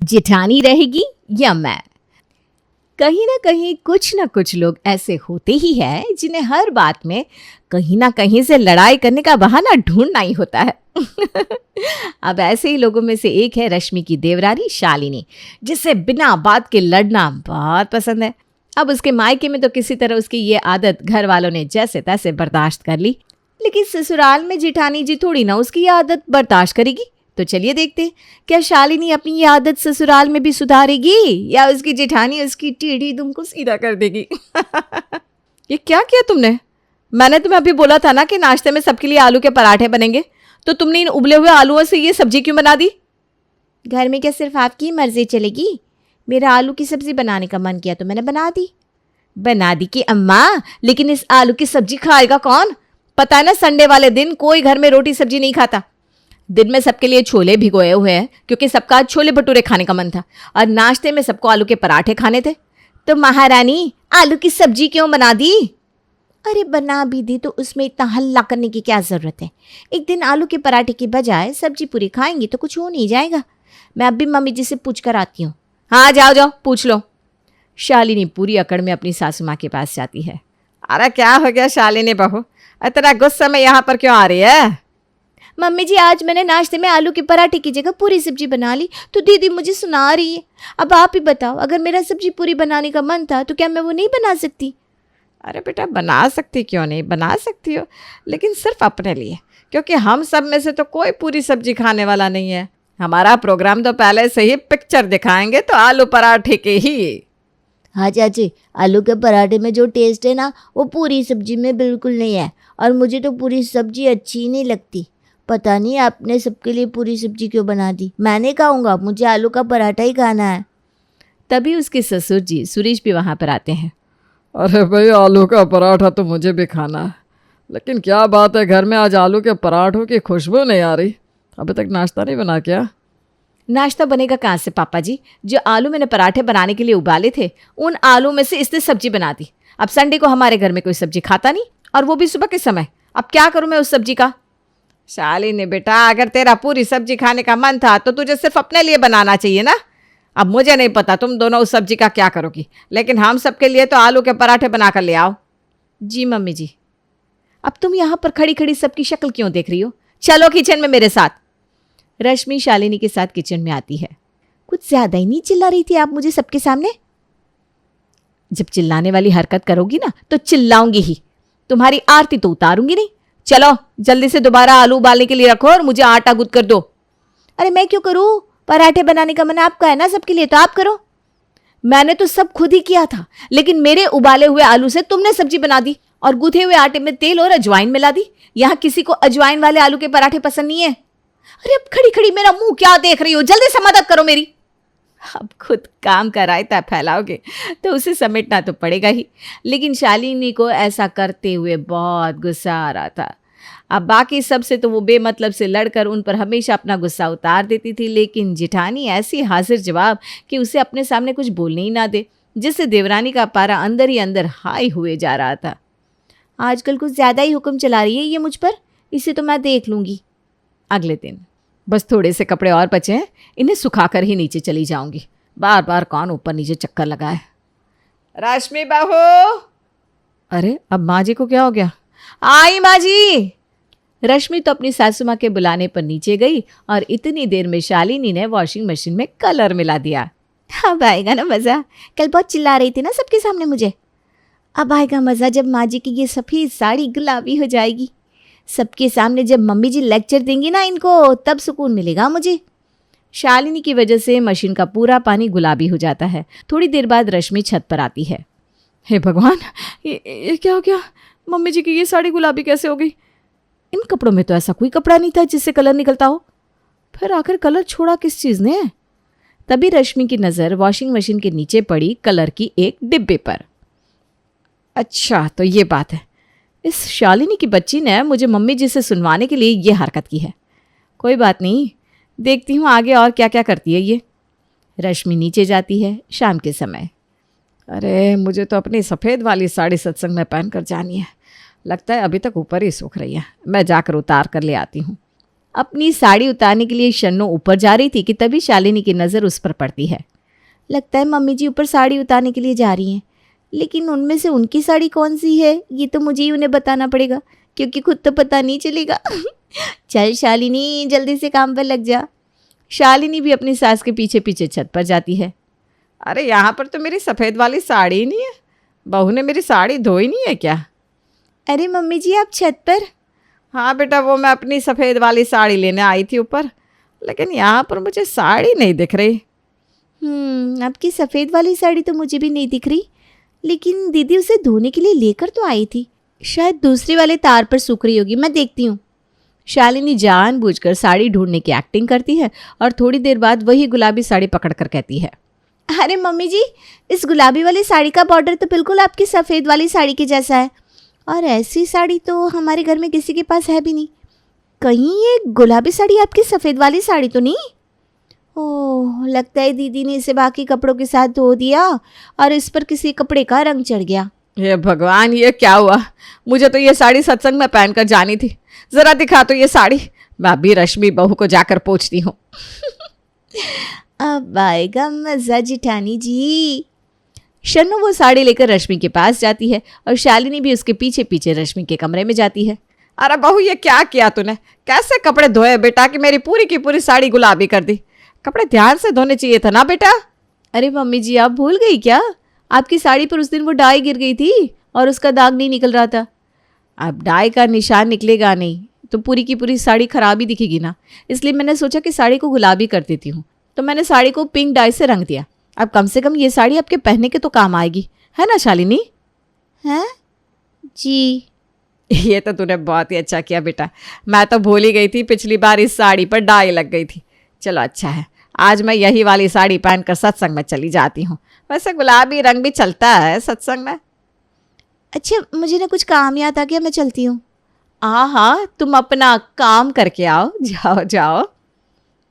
जिठानी रहेगी या मैं। कहीं ना कुछ लोग ऐसे होते ही हैं जिन्हें हर बात में कहीं ना कहीं से लड़ाई करने का बहाना ढूंढना ही होता है। अब ऐसे ही लोगों में से एक है रश्मि की देवरानी शालिनी, जिसे बिना बात के लड़ना बहुत पसंद है। अब उसके मायके में तो किसी तरह उसकी ये आदत घर वालों ने जैसे तैसे बर्दाश्त कर ली, लेकिन ससुराल में जिठानी जी थोड़ी ना उसकी ये आदत बर्दाश्त करेगी। तो चलिए देखते हैं, क्या शालिनी अपनी ये आदत ससुराल में भी सुधारेगी या उसकी जेठानी उसकी टेढ़ी दुम को सीधा कर देगी। ये क्या किया तुमने? मैंने तुम्हें अभी बोला था ना कि नाश्ते में सबके लिए आलू के पराठे बनेंगे, तो तुमने इन उबले हुए आलूओं से ये सब्जी क्यों बना दी? घर में क्या सिर्फ आपकी मर्जी चलेगी? मेरा आलू की सब्जी बनाने का मन किया तो मैंने बना दी कि अम्मा, लेकिन इस आलू की सब्जी खाएगा कौन? पता है ना, संडे वाले दिन कोई घर में रोटी सब्जी नहीं खाता। दिन में सबके लिए छोले भिगोए हुए हैं क्योंकि सबका छोले भटूरे खाने का मन था, और नाश्ते में सबको आलू के पराठे खाने थे। तो महारानी आलू की सब्जी क्यों बना दी? अरे बना भी दी तो उसमें इतना हल्ला करने की क्या जरूरत है? एक दिन आलू के पराठे की बजाय सब्जी पूरी खाएंगी तो कुछ हो नहीं जाएगा। मैं अभी मम्मी जी से पूछ कर आती हूँ। हाँ जाओ पूछ लो। शालिनी पूरी अकड़ में अपनी सासू माँ के पास जाती है। अरे क्या हो गया शालिनी बहू, इतना गुस्से में यहाँ पर क्यों आ रही है? मम्मी जी, आज मैंने नाश्ते में आलू के पराठे की जगह पूरी सब्जी बना ली तो दीदी मुझे सुना रही है। अब आप ही बताओ, अगर मेरा सब्जी पूरी बनाने का मन था तो क्या मैं वो नहीं बना सकती? अरे बेटा, बना सकती क्यों नहीं, बना सकती हो, लेकिन सिर्फ अपने लिए, क्योंकि हम सब में से तो कोई पूरी सब्जी खाने वाला नहीं है। हमारा प्रोग्राम तो पहले से ही पिक्चर दिखाएंगे तो आलू पराठे के ही। हाँ चाची, आलू के पराठे में जो टेस्ट है ना वो पूरी सब्जी में बिल्कुल नहीं है, और मुझे तो पूरी सब्जी अच्छी ही नहीं लगती। पता नहीं आपने सबके लिए पूरी सब्जी क्यों बना दी। मैं नहीं खाऊंगा, मुझे आलू का पराठा ही खाना है। तभी उसके ससुर जी सुरेश भी वहाँ पर आते हैं। अरे भाई, आलू का पराठा तो मुझे भी खाना है, लेकिन क्या बात है, घर में आज आलू के पराठों की खुशबू नहीं आ रही। अभी तक नाश्ता नहीं बना क्या? नाश्ता बनेगा कहाँ से पापा जी? जो आलू मैंने पराठे बनाने के लिए उबाले थे, उन आलू में से इसने सब्जी बना दी। अब संडे को हमारे घर में कोई सब्जी खाता नहीं, और वो भी सुबह के समय। अब क्या करूँ मैं उस सब्जी का? शालिनी बेटा, अगर तेरा पूरी सब्जी खाने का मन था तो तुझे सिर्फ अपने लिए बनाना चाहिए ना। अब मुझे नहीं पता तुम दोनों उस सब्जी का क्या करोगी, लेकिन हम सबके लिए तो आलू के पराठे बना कर ले आओ। जी मम्मी जी। अब तुम यहाँ पर खड़ी खड़ी सबकी शक्ल क्यों देख रही हो? चलो किचन में मेरे साथ। रश्मि शालिनी के साथ किचन में आती है। कुछ ज्यादा ही नहीं चिल्ला रही थी आप मुझे सबके सामने? जब चिल्लाने वाली हरकत करोगी ना तो चिल्लाऊंगी ही, तुम्हारी आरती तो उतारूंगी नहीं। चलो जल्दी से दोबारा आलू उबालने के लिए रखो और मुझे आटा गूंथ कर दो। अरे मैं क्यों करूं? पराठे बनाने का मन आपका है ना सबके लिए, तो आप करो। मैंने तो सब खुद ही किया था, लेकिन मेरे उबाले हुए आलू से तुमने सब्जी बना दी और गूंथे हुए आटे में तेल और अजवाइन मिला दी। यहाँ किसी को अजवाइन वाले आलू के पराठे पसंद नहीं है। अरे अब खड़ी खड़ी मेरा मुंह क्या देख रही हो? जल्दी से मदद करो मेरी। अब खुद काम का रायता फैलाओगे तो उसे समेटना तो पड़ेगा ही। लेकिन शालिनी को ऐसा करते हुए बहुत गुस्सा आ रहा था। अब बाकी सबसे तो वो बेमतलब से लड़कर उन पर हमेशा अपना गुस्सा उतार देती थी, लेकिन जिठानी ऐसी हाजिर जवाब कि उसे अपने सामने कुछ बोलने ही ना दे, जिससे देवरानी का पारा अंदर ही अंदर हाई हुए जा रहा था। आजकल कुछ ज़्यादा ही हुक्म चला रही है ये मुझ पर, इसे तो मैं देख लूँगी। अगले दिन बस थोड़े से कपड़े और बचे हैं, इन्हें सुखाकर ही नीचे चली जाऊंगी। बार बार कौन ऊपर नीचे चक्कर लगाए। रश्मि बहू। अरे अब माँ जी को क्या हो गया? आई माँ जी। रश्मि तो अपनी सासू माँ के बुलाने पर नीचे गई और इतनी देर में शालिनी ने वॉशिंग मशीन में कलर मिला दिया। अब आएगा ना मज़ा? कल बहुत चिल्ला रही थी ना सबके सामने मुझे। अब आएगा मज़ा जब माँ जी की ये सफ़ेद साड़ी गुलाबी हो जाएगी। सबके सामने जब मम्मी जी लेक्चर देंगी ना इनको, तब सुकून मिलेगा मुझे। शालिनी की वजह से मशीन का पूरा पानी गुलाबी हो जाता है। थोड़ी देर बाद रश्मि छत पर आती है। हे भगवान, ये क्या हो गया? मम्मी जी की ये साड़ी गुलाबी कैसे हो गई? इन कपड़ों में तो ऐसा कोई कपड़ा नहीं था जिससे कलर निकलता हो। फिर आखिर कलर छोड़ा किस चीज़ ने? तभी रश्मि की नज़र वॉशिंग मशीन के नीचे पड़ी कलर की एक डिब्बे पर। अच्छा, तो ये बात है। इस शालिनी की बच्ची ने मुझे मम्मी जी से सुनवाने के लिए ये हरकत की है। कोई बात नहीं, देखती हूँ आगे और क्या क्या करती है ये। रश्मि नीचे जाती है शाम के समय। अरे मुझे तो अपनी सफ़ेद वाली साड़ी सत्संग में पहन कर जानी है। लगता है अभी तक ऊपर ही सूख रही है। मैं जाकर उतार कर ले आती हूँ। अपनी साड़ी उतारने के लिए शन्नो ऊपर जा रही थी कि तभी शालिनी की नज़र उस पर पड़ती है। लगता है मम्मी जी ऊपर साड़ी उतारने के लिए जा रही हैं, लेकिन उनमें से उनकी साड़ी कौन सी है ये तो मुझे ही उन्हें बताना पड़ेगा, क्योंकि खुद तो पता नहीं चलेगा। चल शालिनी जल्दी से काम पर लग जा। शालिनी भी अपनी सास के पीछे पीछे छत पर जाती है। अरे यहाँ पर तो मेरी सफ़ेद वाली साड़ी ही नहीं है, बहू ने मेरी साड़ी धोई नहीं है क्या? अरे मम्मी जी आप छत पर? हाँ बेटा, वो मैं अपनी सफ़ेद वाली साड़ी लेने आई थी ऊपर, लेकिन यहाँ पर मुझे साड़ी नहीं दिख रही। आपकी सफ़ेद वाली साड़ी तो मुझे भी नहीं दिख रही, लेकिन दीदी उसे धोने के लिए लेकर तो आई थी, शायद दूसरे वाले तार पर सूख रही होगी, मैं देखती हूँ। शालिनी जानबूझकर साड़ी ढूंढने की एक्टिंग करती है और थोड़ी देर बाद वही गुलाबी साड़ी पकड़कर कहती है, अरे मम्मी जी, इस गुलाबी वाली साड़ी का बॉर्डर तो बिल्कुल आपकी सफ़ेद वाली साड़ी के जैसा है, और ऐसी साड़ी तो हमारे घर में किसी के पास है भी नहीं। कहीं ये गुलाबी साड़ी आपकी सफ़ेद वाली साड़ी तो नहीं? ओह, लगता है दीदी ने इसे बाकी कपड़ों के साथ धो दिया और इस पर किसी कपड़े का रंग चढ़ गया। हे भगवान, ये क्या हुआ? मुझे तो ये साड़ी सत्संग में पहनकर जानी थी। ज़रा दिखा तो ये साड़ी, मैं अभी रश्मि बहू को जाकर पूछती हूँ। अब आएगा मज़ा जिठानी जी। शन्नू वो साड़ी लेकर रश्मि के पास जाती है और शालिनी भी उसके पीछे पीछे रश्मि के कमरे में जाती है। अरे बहू, ये क्या किया तूने? कैसे कपड़े धोए बेटा कि मेरी पूरी की पूरी साड़ी गुलाबी कर दी? कपड़े ध्यान से धोने चाहिए था ना बेटा। अरे मम्मी जी, आप भूल गई क्या? आपकी साड़ी पर उस दिन वो डाई गिर गई थी और उसका दाग नहीं निकल रहा था। अब डाई का निशान निकलेगा नहीं तो पूरी की पूरी साड़ी खराब ही दिखेगी ना, इसलिए मैंने सोचा कि साड़ी को गुलाबी कर देती हूँ, तो मैंने साड़ी को पिंक डाई से रंग दिया। अब कम से कम ये साड़ी आपके पहनने के तो काम आएगी, है ना शालिनी? हैं जी? ये तो तूने बहुत ही अच्छा किया बेटा, मैं तो भूल ही गई थी पिछली बार इस साड़ी पर डाई लग गई थी। चलो अच्छा है, आज मैं यही वाली साड़ी पहनकर सत्संग में चली जाती हूँ। वैसे गुलाबी रंग भी चलता है सत्संग में। अच्छा, मुझे ना कुछ काम याद आ गया, मैं चलती हूँ। हाँ, तुम अपना काम करके आओ, जाओ जाओ।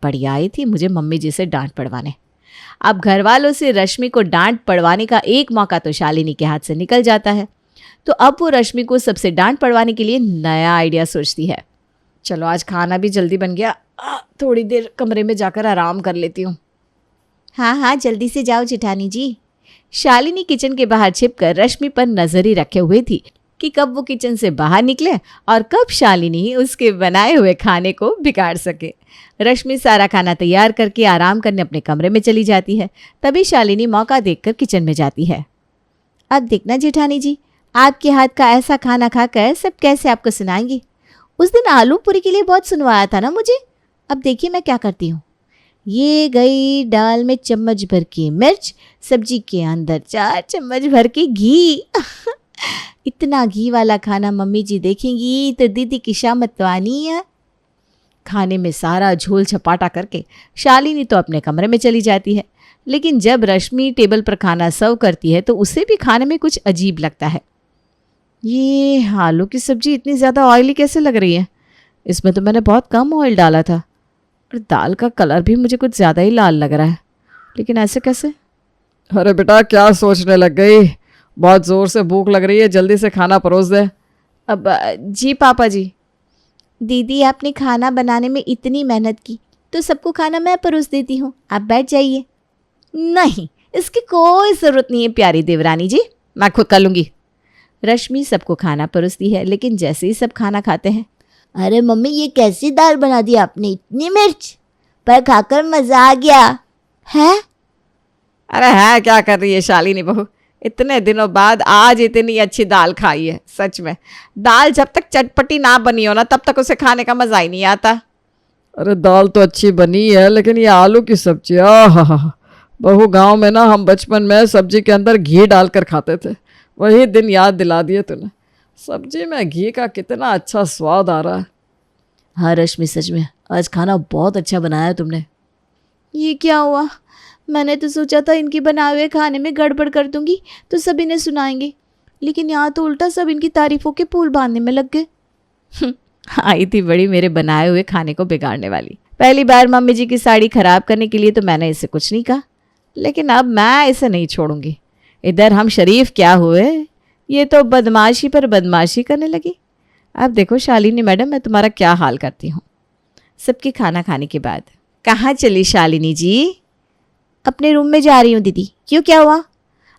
बढ़िया आई थी मुझे मम्मी जी से डांट पड़वाने। अब घर वालों से रश्मि को डांट पड़वाने का एक मौका तो शालिनी के हाथ से निकल जाता है, तो अब वो रश्मि को सबसे डांट पड़वाने के लिए नया आइडिया सोचती है। चलो आज खाना भी जल्दी बन गया, थोड़ी देर कमरे में जाकर आराम कर लेती हूँ। हाँ हाँ, जल्दी से जाओ जिठानी जी। शालिनी किचन के बाहर छिपकर रश्मि पर नजर ही रखे हुए थी कि कब वो किचन से बाहर निकले और कब शालिनी उसके बनाए हुए खाने को बिगाड़ सके। रश्मि सारा खाना तैयार करके आराम करने अपने कमरे में चली जाती है। तभी शालिनी मौका देखकर किचन में जाती है। अब देखना जेठानी जी, आपके हाथ का ऐसा खाना खाकर सब कैसे आपको सुनाएंगी। उस दिन आलू पूरी के लिए बहुत सुनवाया था ना मुझे। अब देखिए मैं क्या करती हूँ। ये गई दाल में चम्मच भर की मिर्च, सब्जी के अंदर 4 चम्मच भर के घी। इतना घी वाला खाना मम्मी जी देखेंगी तो दीदी की शामत तो आनी है। खाने में सारा झोल छपाटा करके शालिनी तो अपने कमरे में चली जाती है, लेकिन जब रश्मि टेबल पर खाना सर्व करती है तो उसे भी खाने में कुछ अजीब लगता है। ये आलू की सब्जी इतनी ज़्यादा ऑयली कैसे लग रही है? इसमें तो मैंने बहुत कम ऑयल डाला था, और दाल का कलर भी मुझे कुछ ज़्यादा ही लाल लग रहा है, लेकिन ऐसे कैसे? अरे बेटा, क्या सोचने लग गई? बहुत ज़ोर से भूख लग रही है, जल्दी से खाना परोस दे। अब जी पापा जी। दीदी आपने खाना बनाने में इतनी मेहनत की तो सबको खाना मैं परोस देती हूँ, आप बैठ जाइए। नहीं, इसकी कोई ज़रूरत नहीं है प्यारी देवरानी जी, मैं खुद कर लूँगी। रश्मि सबको खाना परोसती है, लेकिन जैसे ही सब खाना खाते हैं, अरे मम्मी ये कैसी दाल बना दी आपने, इतनी मिर्च, पर खाकर मज़ा आ गया है। अरे है क्या कर रही है शालिनी बहू, इतने दिनों बाद आज इतनी अच्छी दाल खाई है। सच में दाल जब तक चटपटी ना बनी हो ना तब तक उसे खाने का मज़ा ही नहीं आता। अरे दाल तो अच्छी बनी है, लेकिन ये आलू की सब्जी, आहा, बहू गांव में ना हम बचपन में सब्जी के अंदर घी डालकर खाते थे, वही दिन याद दिला दिए तूने। सब्जी में घी का कितना अच्छा स्वाद आ रहा है। हाँ रश्मि, सच में आज खाना बहुत अच्छा बनाया है तुमने। ये क्या हुआ? मैंने तो सोचा था इनके बनाए हुए खाने में गड़बड़ कर दूंगी तो सब इन्हें सुनाएंगे, लेकिन यहाँ तो उल्टा सब इनकी तारीफों के पुल बांधने में लग गए। आई थी बड़ी मेरे बनाए हुए खाने को बिगाड़ने वाली। पहली बार मम्मी जी की साड़ी खराब करने के लिए तो मैंने इसे कुछ नहीं कहा, लेकिन अब मैं इसे नहीं छोड़ूंगी। इधर हम शरीफ क्या हुए, ये तो बदमाशी पर बदमाशी करने लगी। अब देखो शालिनी मैडम, मैं तुम्हारा क्या हाल करती हूँ। सबके खाना खाने के बाद। कहाँ चली शालिनी जी? अपने रूम में जा रही हूँ दीदी। क्यों, क्या हुआ?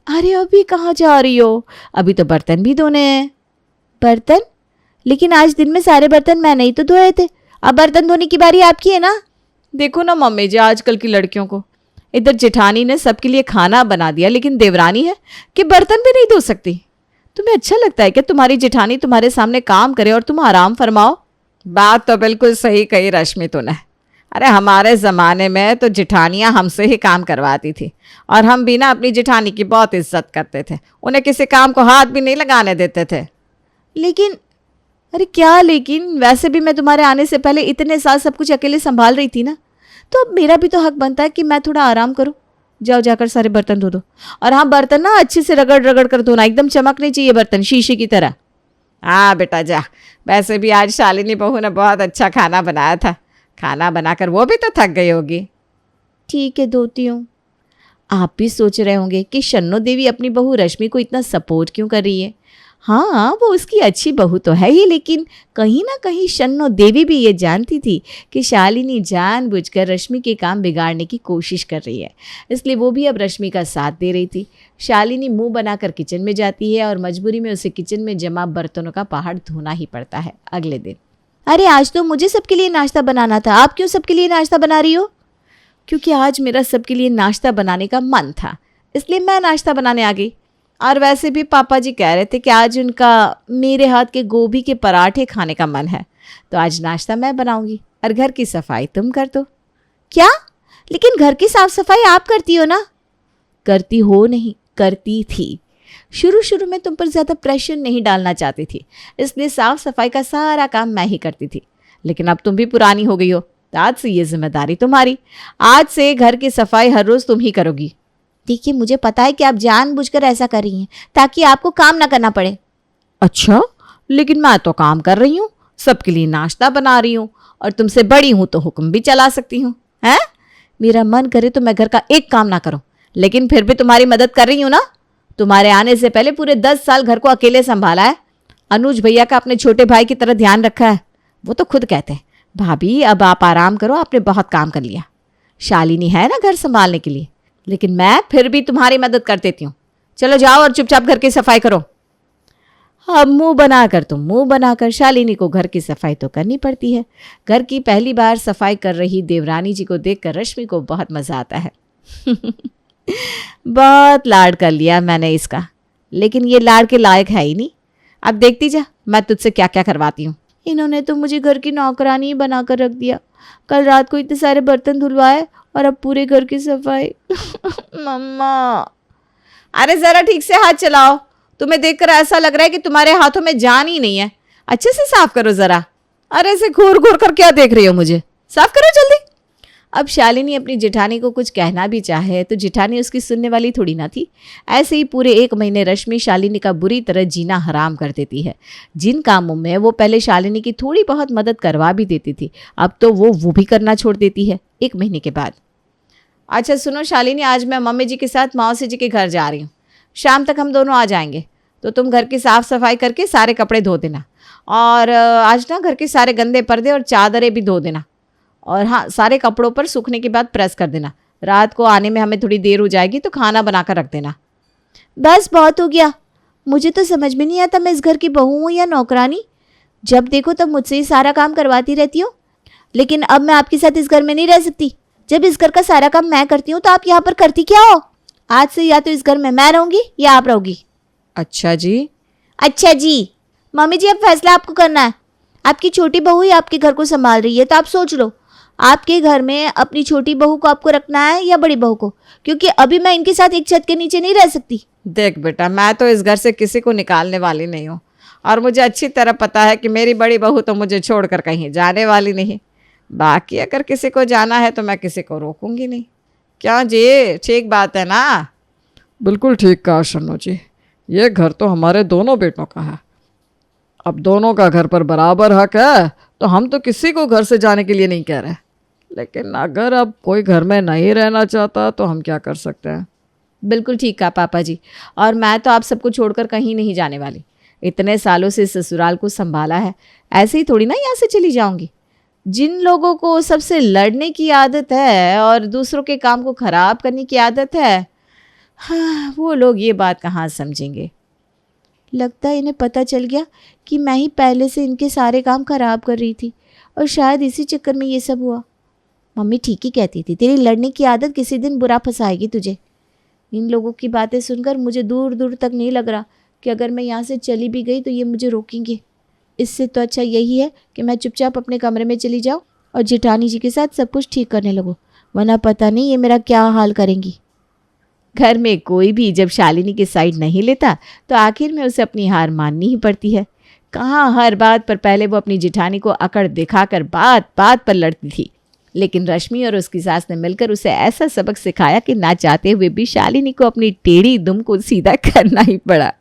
अरे अभी कहाँ जा रही हो? अभी तो बर्तन भी धोने हैं। बर्तन? लेकिन आज दिन में सारे बर्तन मैंने ही तो धोए थे। अब बर्तन धोने की बारी आपकी है ना। देखो ना मम्मी जी, आजकल की लड़कियों को, इधर जेठानी ने सबके लिए खाना बना दिया, लेकिन देवरानी है कि बर्तन भी नहीं धो सकती। तुम्हें अच्छा लगता है कि तुम्हारी जेठानी तुम्हारे सामने काम करे और तुम आराम फरमाओ? बात तो बिल्कुल सही कही रश्मि तूने। अरे हमारे ज़माने में तो जेठानियाँ हमसे ही काम करवाती थी और हम भी ना अपनी जेठानी की बहुत इज्जत करते थे, उन्हें किसी काम को हाथ भी नहीं लगाने देते थे। लेकिन अरे क्या लेकिन? वैसे भी मैं तुम्हारे आने से पहले इतने साल सब कुछ अकेले संभाल रही थी ना, तो अब मेरा भी तो हक बनता है कि मैं थोड़ा आराम करूं। जाओ जाकर सारे बर्तन धो दो। और हाँ, बर्तन ना अच्छे से रगड़ रगड़ कर धोना, एकदम चमकने चाहिए बर्तन, शीशे की तरह। हाँ बेटा जा। वैसे भी आज शालिनी बहू ने बहुत अच्छा खाना बनाया था, खाना बनाकर वो भी तो थक गई होगी। ठीक है, धोती हूँ। आप भी सोच रहे होंगे कि शन्नो देवी अपनी बहू रश्मि को इतना सपोर्ट क्यों कर रही है। हाँ, वो उसकी अच्छी बहू तो है ही, लेकिन कहीं ना कहीं शन्नो देवी भी ये जानती थी कि शालिनी जानबूझकर रश्मि के काम बिगाड़ने की कोशिश कर रही है, इसलिए वो भी अब रश्मि का साथ दे रही थी। शालिनी मुंह बनाकर किचन में जाती है और मजबूरी में उसे किचन में जमा बर्तनों का पहाड़ धोना ही पड़ता है। अगले दिन, अरे आज तो मुझे सबके लिए नाश्ता बनाना था, आप क्यों सबके लिए नाश्ता बना रही हो? क्योंकि आज मेरा सबके लिए नाश्ता बनाने का मन था, इसलिए मैं नाश्ता बनाने आ गई। और वैसे भी पापा जी कह रहे थे कि आज उनका मेरे हाथ के गोभी के पराठे खाने का मन है, तो आज नाश्ता मैं बनाऊंगी और घर की सफाई तुम कर दो। क्या? लेकिन घर की साफ सफाई आप करती हो ना? करती हो नहीं, करती थी। शुरू शुरू में तुम पर ज़्यादा प्रेशर नहीं डालना चाहती थी, इसलिए साफ सफाई का सारा काम मैं ही करती थी। लेकिन अब तुम भी पुरानी हो गई हो, तो आज से ये जिम्मेदारी तुम्हारी। आज से घर की सफाई हर रोज़ तुम ही करोगी। देखिए, मुझे पता है कि आप जानबूझकर ऐसा कर रही हैं ताकि आपको काम ना करना पड़े। अच्छा, लेकिन मैं तो काम कर रही हूँ, सबके लिए नाश्ता बना रही हूँ और तुमसे बड़ी हूँ तो हुक्म भी चला सकती हूँ। हैं? मेरा मन करे तो मैं घर का एक काम ना करूँ, लेकिन फिर भी तुम्हारी मदद कर रही हूँ ना। तुम्हारे आने से पहले पूरे 10 साल घर को अकेले संभाला है। अनुज भैया का अपने छोटे भाई की तरह ध्यान रखा है। वो तो खुद कहते हैं, भाभी अब आप आराम करो, आपने बहुत काम कर लिया। शालिनी है ना घर संभालने के लिए, लेकिन मैं फिर भी तुम्हारी मदद कर देती हूँ। चलो जाओ और चुपचाप घर की सफाई करो। अब मुंह बनाकर शालिनी को घर की सफाई तो करनी पड़ती है। घर की पहली बार सफाई कर रही देवरानी जी को देखकर रश्मि को बहुत मजा आता है। बहुत लाड कर लिया मैंने इसका, लेकिन ये लाड के लायक है ही नहीं। अब देखती जा मैं तुझसे क्या क्या करवाती हूँ। इन्होंने तो मुझे घर की नौकरानी ही बनाकर रख दिया। कल रात को इतने सारे बर्तन धुलवाए और अब पूरे घर की सफाई। मम्मा, अरे जरा ठीक से हाथ चलाओ, तुम्हें देखकर ऐसा लग रहा है कि तुम्हारे हाथों में जान ही नहीं है। अच्छे से साफ करो जरा। अरे ऐसे घूर घूर कर क्या देख रही हो मुझे? साफ करो जल्दी। अब शालिनी अपनी जेठानी को कुछ कहना भी चाहे तो जेठानी उसकी सुनने वाली थोड़ी ना थी। ऐसे ही पूरे 1 महीने रश्मि शालिनी का बुरी तरह जीना हराम कर देती है। जिन कामों में वो पहले शालिनी की थोड़ी बहुत मदद करवा भी देती थी, अब तो वो भी करना छोड़ देती है 1 महीने के बाद। अच्छा सुनो शालिनी, आज मैं मम्मी जी के साथ मौसी जी के घर जा रही हूँ। शाम तक हम दोनों आ जाएंगे, तो तुम घर की साफ़ सफाई करके सारे कपड़े धो देना। और आज ना घर के सारे गंदे पर्दे और चादरें भी धो देना। और हाँ, सारे कपड़ों पर सूखने के बाद प्रेस कर देना। रात को आने में हमें थोड़ी देर हो जाएगी, तो खाना बना कर रख देना। बस बहुत हो गया। मुझे तो समझ में नहीं आता मैं इस घर की बहू हूँ या नौकरानी। जब देखो तब मुझसे ही सारा काम करवाती रहती हो। लेकिन अब मैं आपके साथ इस घर में नहीं रह सकती। जब इस घर का सारा काम मैं करती हूँ तो आप यहाँ पर करती क्या हो? आज से या तो इस घर में मैं रहूँगी या आप रहोगी। अच्छा जी? अच्छा जी? मम्मी जी, अब फैसला आपको करना है। आपकी छोटी बहू ही आपके घर को संभाल रही है, तो आप सोच लो आपके घर में अपनी छोटी बहू को आपको रखना है या बड़ी बहू को, क्योंकि अभी मैं इनके साथ एक छत के नीचे नहीं रह सकती। देख बेटा, मैं तो इस घर से किसी को निकालने वाली नहीं हूँ, और मुझे अच्छी तरह पता है कि मेरी बड़ी बहू तो मुझे छोड़कर कहीं जाने वाली नहीं। बाकी अगर किसी को जाना है तो मैं किसी को रोकूंगी नहीं। क्या जी, ठीक बात है ना? बिल्कुल ठीक कहा शन्नो जी। ये घर तो हमारे दोनों बेटों का है। अब दोनों का घर पर बराबर हक है, तो हम तो किसी को घर से जाने के लिए नहीं कह रहे। लेकिन अगर अब कोई घर में नहीं रहना चाहता तो हम क्या कर सकते हैं? बिल्कुल ठीक कहा पापा जी। और मैं तो आप सबको छोड़कर कहीं नहीं जाने वाली। इतने सालों से ससुराल को संभाला है, ऐसे ही थोड़ी ना यहाँ से चली जाऊंगी। जिन लोगों को सबसे लड़ने की आदत है और दूसरों के काम को खराब करने की आदत है, हाँ, वो लोग ये बात कहाँ समझेंगे। लगता है इन्हें पता चल गया कि मैं ही पहले से इनके सारे काम खराब कर रही थी और शायद इसी चक्कर में ये सब हुआ। मम्मी ठीक ही कहती थी, तेरी लड़ने की आदत किसी दिन बुरा फंसाएगी तुझे। इन लोगों की बातें सुनकर मुझे दूर दूर तक नहीं लग रहा कि अगर मैं यहाँ से चली भी गई तो ये मुझे रोकेंगे। इससे तो अच्छा यही है कि मैं चुपचाप अपने कमरे में चली जाऊँ और जेठानी जी के साथ सब कुछ ठीक करने लगूँ, वरना पता नहीं ये मेरा क्या हाल करेंगी। घर में कोई भी जब शालिनी की साइड नहीं लेता तो आखिर में उसे अपनी हार माननी ही पड़ती है। कहाँ हर बात पर पहले वो अपनी जेठानी को अकड़ दिखाकर बात बात पर लड़ती थी, लेकिन रश्मि और उसकी सास ने मिलकर उसे ऐसा सबक सिखाया कि ना चाहते हुए भी शालिनी को अपनी टेढ़ी दुम को सीधा करना ही पड़ा।